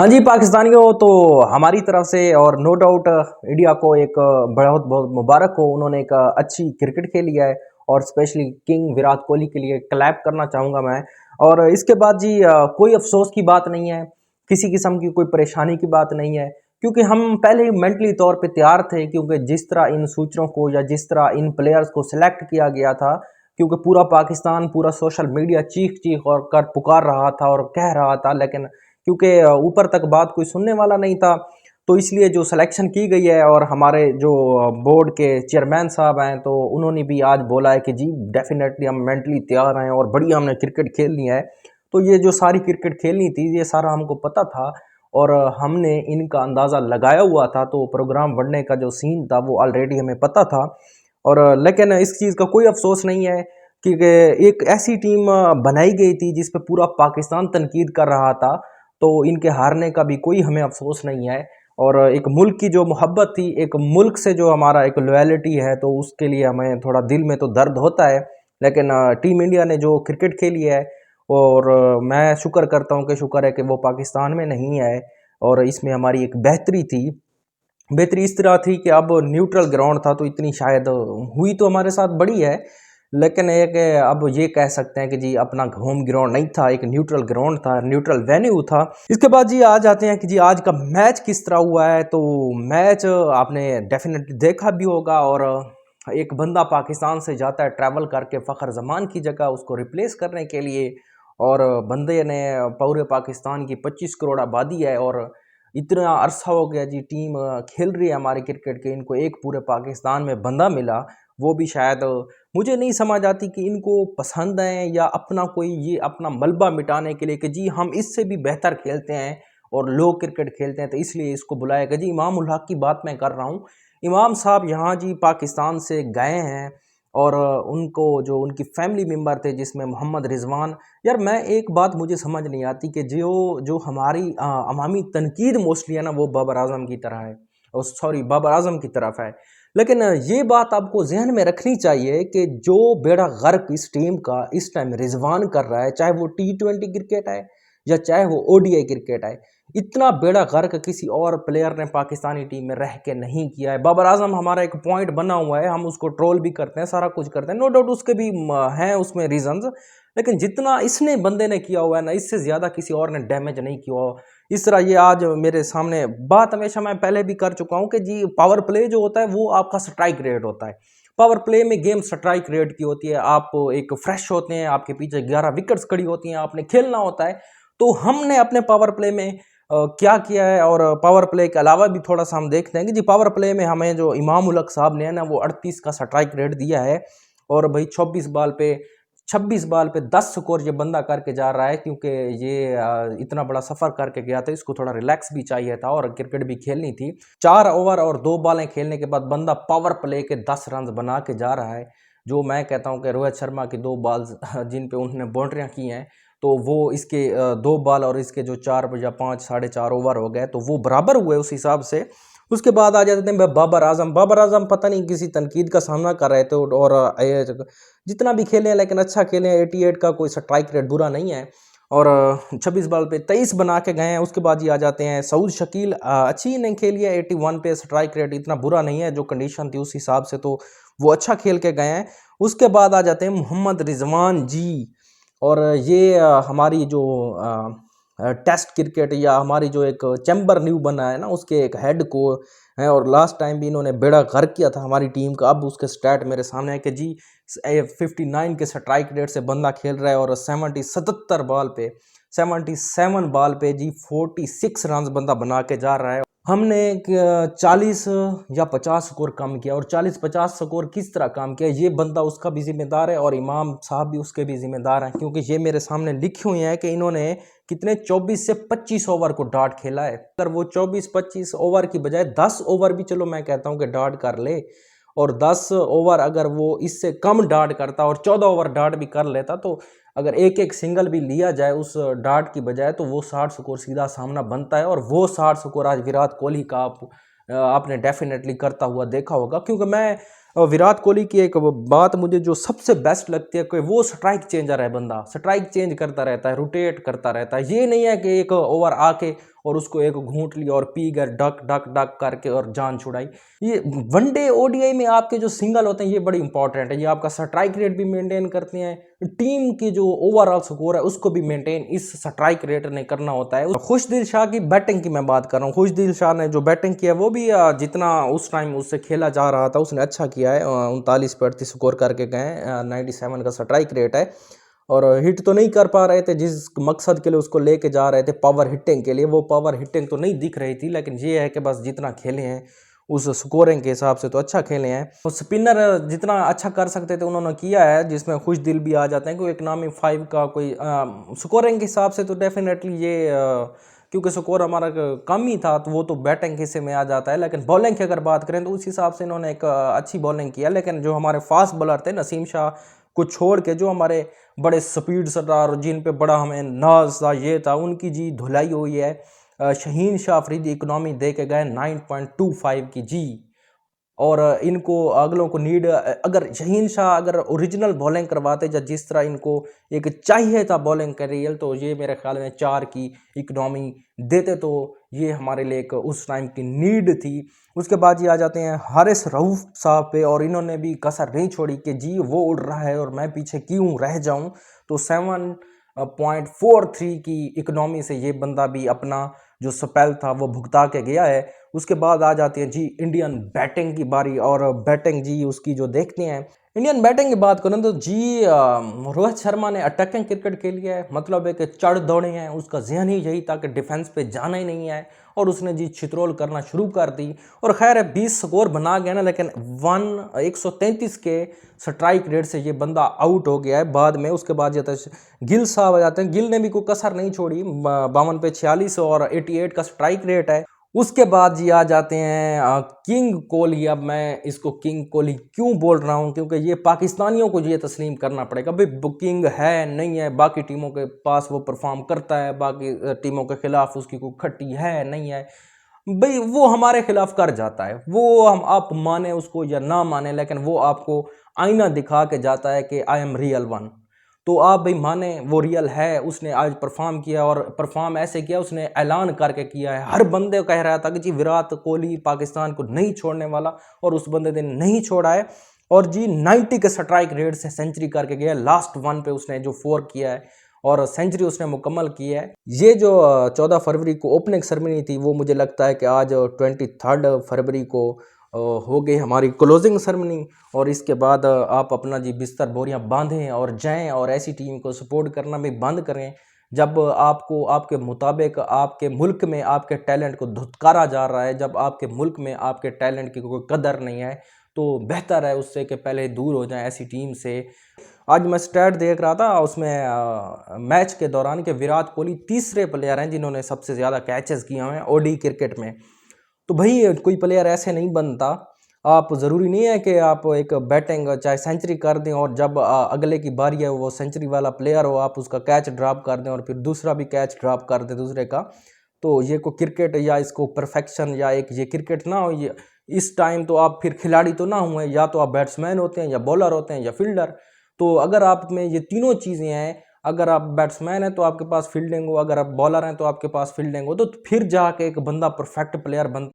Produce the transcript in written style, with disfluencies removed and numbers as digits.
हाँ जी पाकिस्तानियों, तो हमारी तरफ से और नो डाउट इंडिया को एक बहुत बहुत मुबारक हो। उन्होंने एक अच्छी क्रिकेट खेली है और स्पेशली किंग विराट कोहली के लिए क्लैप करना चाहूँगा मैं। और इसके बाद जी कोई अफसोस की बात नहीं है, किसी किस्म की कोई परेशानी की बात नहीं है, क्योंकि हम पहले ही मेंटली तौर पे तैयार थे। क्योंकि जिस तरह इन सूचरों को या जिस तरह इन प्लेयर्स को सिलेक्ट किया गया था, क्योंकि पूरा पाकिस्तान, पूरा सोशल मीडिया चीख चीख और कर पुकार रहा था और कह रहा था, लेकिन क्योंकि ऊपर तक बात कोई सुनने वाला नहीं था, तो इसलिए जो सिलेक्शन की गई है और हमारे जो बोर्ड के चेयरमैन साहब हैं, तो उन्होंने भी आज बोला है कि जी डेफिनेटली हम मेंटली तैयार हैं और बढ़िया हमने क्रिकेट खेलनी है। तो ये जो सारी क्रिकेट खेलनी थी, ये सारा हमको पता था और हमने इनका अंदाज़ा लगाया हुआ था। तो प्रोग्राम बढ़ने का जो सीन था वो ऑलरेडी हमें पता था। और लेकिन इस चीज़ का कोई अफसोस नहीं है कि एक ऐसी टीम बनाई गई थी जिस पे पूरा पाकिस्तान तनकीद कर रहा था, तो इनके हारने का भी कोई हमें अफसोस नहीं है। और एक मुल्क की जो मोहब्बत थी, एक मुल्क से जो हमारा एक लॉयल्टी है, तो उसके लिए हमें थोड़ा दिल में तो दर्द होता है। लेकिन टीम इंडिया ने जो क्रिकेट खेली है, और मैं शुक्र करता हूँ कि शुक्र है कि वो पाकिस्तान में नहीं है। और इसमें हमारी एक बेहतरी थी। बेहतरी इस तरह थी कि अब न्यूट्रल ग्राउंड था, तो इतनी शायद हुई तो हमारे साथ बड़ी है। लेकिन एक अब ये कह सकते हैं कि जी अपना होम ग्राउंड नहीं था, एक न्यूट्रल ग्राउंड था, न्यूट्रल वेन्यू था। इसके बाद जी आ जाते हैं कि जी आज का मैच किस तरह हुआ है। तो मैच आपने डेफिनेटली देखा भी होगा। और एक बंदा पाकिस्तान से जाता है ट्रैवल करके फ़खर जमान की जगह उसको रिप्लेस करने के लिए। और बंदे ने पूरे पाकिस्तान की 25 करोड़ आबादी है और इतना अरसा हो गया जी टीम खेल रही है हमारे क्रिकेट के, इनको एक पूरे पाकिस्तान में बंदा मिला, वो भी शायद मुझे नहीं समझ आती कि इनको पसंद है या अपना कोई ये अपना मलबा मिटाने के लिए कि जी हम इससे भी बेहतर खेलते हैं और लोग क्रिकेट खेलते हैं, तो इसलिए इसको बुलाया गया। जी इमाम उल हक की बात मैं कर रहा हूँ। इमाम साहब यहाँ जी पाकिस्तान से गए हैं और उनको जो उनकी फैमिली मेम्बर थे जिसमें मोहम्मद रिजवान। यार मैं एक बात मुझे समझ नहीं आती कि जो जो हमारी अवामी तनकीद मोस्टली है ना, वो बाबर आजम की तरह है, और सॉरी बाबर आजम की तरफ है। लेकिन ये बात आपको जहन में रखनी चाहिए कि जो बेड़ा गर्क इस टीम का इस टाइम रिजवान कर रहा है, चाहे वो T20 क्रिकेट है या चाहे वो ODI क्रिकेट है, इतना बेड़ा गर्क किसी और प्लेयर ने पाकिस्तानी टीम में रह के नहीं किया है। बाबर आजम हमारा एक पॉइंट बना हुआ है, हम उसको ट्रोल भी करते हैं, सारा कुछ करते हैं, नो डाउट उसके भी हैं उसमें रीजंस। लेकिन जितना इसने बंदे ने किया हुआ है ना, इससे ज़्यादा किसी और ने डैमेज नहीं किया हुआ। इस तरह ये आज मेरे सामने बात हमेशा मैं पहले भी कर चुका हूँ कि जी पावर प्ले जो होता है वो आपका स्ट्राइक रेट होता है। पावर प्ले में गेम स्ट्राइक रेट की होती है। आप एक फ्रेश होते हैं, आपके पीछे 11 विकेट्स खड़ी होती हैं, आपने खेलना होता है। तो हमने अपने पावर प्ले में क्या किया है, और पावर प्ले के अलावा भी थोड़ा सा हम देखते हैं कि जी पावर प्ले में हमें जो इमाम उल हक साहब ने है ना, वो 38 का स्ट्राइक रेट दिया है। और भाई 26 बॉल पे 10 स्कोर ये बंदा करके जा रहा है, क्योंकि ये इतना बड़ा सफ़र करके गया था, इसको थोड़ा रिलैक्स भी चाहिए था और क्रिकेट भी खेलनी थी। 4 ओवर और 2 बॉलें खेलने के बाद बंदा पावर प्ले के 10 रन बना के जा रहा है। जो मैं कहता हूँ कि रोहित शर्मा की 2 बॉल्स जिन पे उन्होंने बाउंड्रियाँ की हैं, तो वो इसके 2 बॉल और इसके जो 4 या 5 साढ़े 4 ओवर हो गए, तो वो बराबर हुए उस हिसाब से। उसके बाद आ जाते हैं बाबर आजम पता नहीं किसी तनकीद का सामना कर रहे थे, और जितना भी खेले हैं लेकिन अच्छा खेले हैं। 88 का कोई स्ट्राइक रेट बुरा नहीं है, और 26 बॉल पे 23 बना के गए हैं। उसके बाद ये आ जाते हैं सऊद शकील, अच्छी इनिंग खेली है, 81 पे स्ट्राइक रेट इतना बुरा नहीं है, जो कंडीशन थी उस हिसाब से तो वो अच्छा खेल के गए हैं। उसके बाद आ जाते हैं मोहम्मद रिजवान जी, और ये हमारी जो टेस्ट क्रिकेट या हमारी जो एक चैम्बर न्यू बना है ना, उसके एक हेड को हैं, और लास्ट टाइम भी इन्होंने बेड़ा गर्क किया था हमारी टीम का। अब उसके स्टैट मेरे सामने है कि जी 59 के स्ट्राइक रेट से बंदा खेल रहा है, और 77 बॉल पे जी 46 रन बंदा बना के जा रहा है। हमने 40 या 50 स्कोर कम किया, और 40-50 स्कोर किस तरह कम किया, ये बंदा उसका भी जिम्मेदार है और इमाम साहब भी उसके भी जिम्मेदार हैं, क्योंकि ये मेरे सामने लिखे हुए हैं कि इन्होंने कितने 24 से 25 ओवर को डॉट खेला है। अगर वो 24-25 ओवर की बजाय 10 ओवर भी, चलो मैं कहता हूँ कि डॉट कर ले, और 10 ओवर अगर वो इससे कम डॉट करता और 14 ओवर डॉट भी कर लेता, तो अगर एक एक सिंगल भी लिया जाए उस डॉट की बजाय, तो वो 60 स्कोर सीधा सामना बनता है। और वो 60 स्कोर आज विराट कोहली का आपने डेफिनेटली करता हुआ देखा होगा। क्योंकि मैं विराट कोहली की एक बात मुझे जो सबसे बेस्ट लगती है कि वो स्ट्राइक चेंजर है, बंदा स्ट्राइक चेंज करता रहता है, रोटेट करता रहता है। ये नहीं है कि एक ओवर आके और उसको एक घूंट लिया और पी गए डक डक डक करके और जान छुड़ाई। ये वनडे ओडीआई में आपके जो सिंगल होते हैं ये बड़ी इंपॉर्टेंट है, ये आपका स्ट्राइक रेट भी मेंटेन करते हैं, टीम की जो ओवरऑल स्कोर है उसको भी मेंटेन इस स्ट्राइक रेट ने करना होता है। खुशदिल शाह की बैटिंग की मैं बात कर रहा हूँ, खुशदिल शाह ने जो बैटिंग किया वो भी जितना उस टाइम उससे खेला जा रहा था उसने अच्छा किया है, 39 पे 38 स्कोर करके गए, 97 का स्ट्राइक रेट है। और हिट तो नहीं कर पा रहे थे जिस मकसद के लिए उसको लेके जा रहे थे पावर हिटिंग के लिए, वो पावर हिटिंग तो नहीं दिख रही थी, लेकिन ये है कि बस जितना खेले हैं उस स्कोरिंग के हिसाब से तो अच्छा खेले हैं। तो स्पिनर जितना अच्छा कर सकते थे उन्होंने किया है, जिसमें खुश दिल भी आ जाते हैं क्योंकि इकनॉमी 5 का कोई स्कोरिंग के हिसाब से तो डेफिनेटली ये क्योंकि स्कोर हमारा कम ही था तो वो तो बैटिंग के हिस्से में आ जाता है, लेकिन बॉलिंग की अगर बात करें तो उस हिसाब से इन्होंने एक अच्छी बॉलिंग किया। लेकिन जो हमारे फास्ट बॉलर थे नसीम शाह को छोड़ के जो हमारे बड़े स्पीड सरदार जिन पे बड़ा हमें नाज था ये था, उनकी जी धुलाई हुई है। शहीन शाह अफरीदी इकोनॉमी दे के गए 9.25 की जी, और इनको अगलों को नीड अगर शहीन शाह अगर ओरिजिनल बॉलिंग करवाते या जिस तरह इनको एक चाहिए था बॉलिंग करियर, तो ये मेरे ख्याल में 4 की इकोनॉमी देते, तो ये हमारे लिए एक उस टाइम की नीड थी। उसके बाद ये आ जाते हैं हारिस रऊफ साहब पे, और इन्होंने भी कसर नहीं छोड़ी कि जी वो उड़ रहा है और मैं पीछे क्यों रह जाऊं, तो 7.43 की इकोनॉमी से ये बंदा भी अपना जो स्पेल था वो भुगता के गया है। उसके बाद आ जाती है जी इंडियन बैटिंग की बारी, और बैटिंग जी उसकी जो देखते हैं इंडियन बैटिंग की बात करें तो जी रोहित शर्मा ने अटैकिंग क्रिकेट खेली है, मतलब एक चढ़ दौड़े हैं, उसका जहन ही यही था कि डिफेंस पे जाना ही नहीं है, और उसने जी छित्रोल करना शुरू कर दी। और खैर है 20 स्कोर बना गया ना, लेकिन 133 के स्ट्राइक रेट से ये बंदा आउट हो गया है बाद में। उसके बाद जाता है गिल साहब आ जाते हैं, गिल ने भी कोई कसर नहीं छोड़ी, 52 पे 46 और 88 का स्ट्राइक रेट है। उसके बाद जी आ जाते हैं किंग कोहली। अब मैं इसको किंग कोहली क्यों बोल रहा हूं, क्योंकि ये पाकिस्तानियों को ये तस्लीम करना पड़ेगा भाई, बुकिंग है नहीं है, बाकी टीमों के पास वो परफॉर्म करता है, बाकी टीमों के खिलाफ उसकी कोई खट्टी है नहीं है भाई, वो हमारे खिलाफ कर जाता है, वो हम आप माने उसको या ना माने, लेकिन वो आपको आईना दिखा के जाता है कि आई एम रियल वन, तो आप भाई माने वो रियल है। उसने आज परफॉर्म किया, और परफॉर्म ऐसे किया उसने ऐलान करके किया है, हर बंदे कह रहा था कि जी विराट कोहली पाकिस्तान को नहीं छोड़ने वाला, और उस बंदे ने नहीं छोड़ा है, और जी 90 के स्ट्राइक रेट से सेंचुरी करके गया, लास्ट वन पे उसने जो 4 किया है और सेंचुरी उसने मुकम्मल की है। ये जो 14 फरवरी को ओपनिंग सेरेमनी थी वो मुझे लगता है कि आज 23 फरवरी को हो गई हमारी क्लोजिंग सेरेमनी, और इसके बाद आप अपना जी बिस्तर बोरियां बांधें और जाएं, और ऐसी टीम को सपोर्ट करना भी बंद करें जब आपको आपके मुताबिक आपके मुल्क में आपके टैलेंट को धुतकारा जा रहा है, जब आपके मुल्क में आपके टैलेंट की कोई कदर नहीं है, तो बेहतर है उससे कि पहले दूर हो जाएं ऐसी टीम से। आज मैं स्टैट देख रहा था उसमें मैच के दौरान कि विराट कोहली तीसरे प्लेयर हैं जिन्होंने सबसे ज़्यादा कैचेस किए हैं ओडी क्रिकेट में। तो भाई कोई प्लेयर ऐसे नहीं बनता, आप ज़रूरी नहीं है कि आप एक बैटिंग चाहे सेंचुरी कर दें और जब अगले की बारी है वो सेंचुरी वाला प्लेयर हो आप उसका कैच ड्रॉप कर दें और फिर दूसरा भी कैच ड्रॉप कर दें दूसरे का, तो ये को क्रिकेट या इसको परफेक्शन या एक ये क्रिकेट ना हो। ये इस टाइम तो आप फिर खिलाड़ी तो ना हुए, या तो आप बैट्समैन होते हैं या बॉलर होते हैं या फील्डर। तो अगर आप में ये तीनों चीज़ें हैं, अगर आप बैट्समैन हैं तो आपके पास फील्डिंग हो, अगर आप बॉलर हैं तो आपके पास फील्डिंग हो, तो फिर जाके एक बंदा परफेक्ट प्लेयर बनता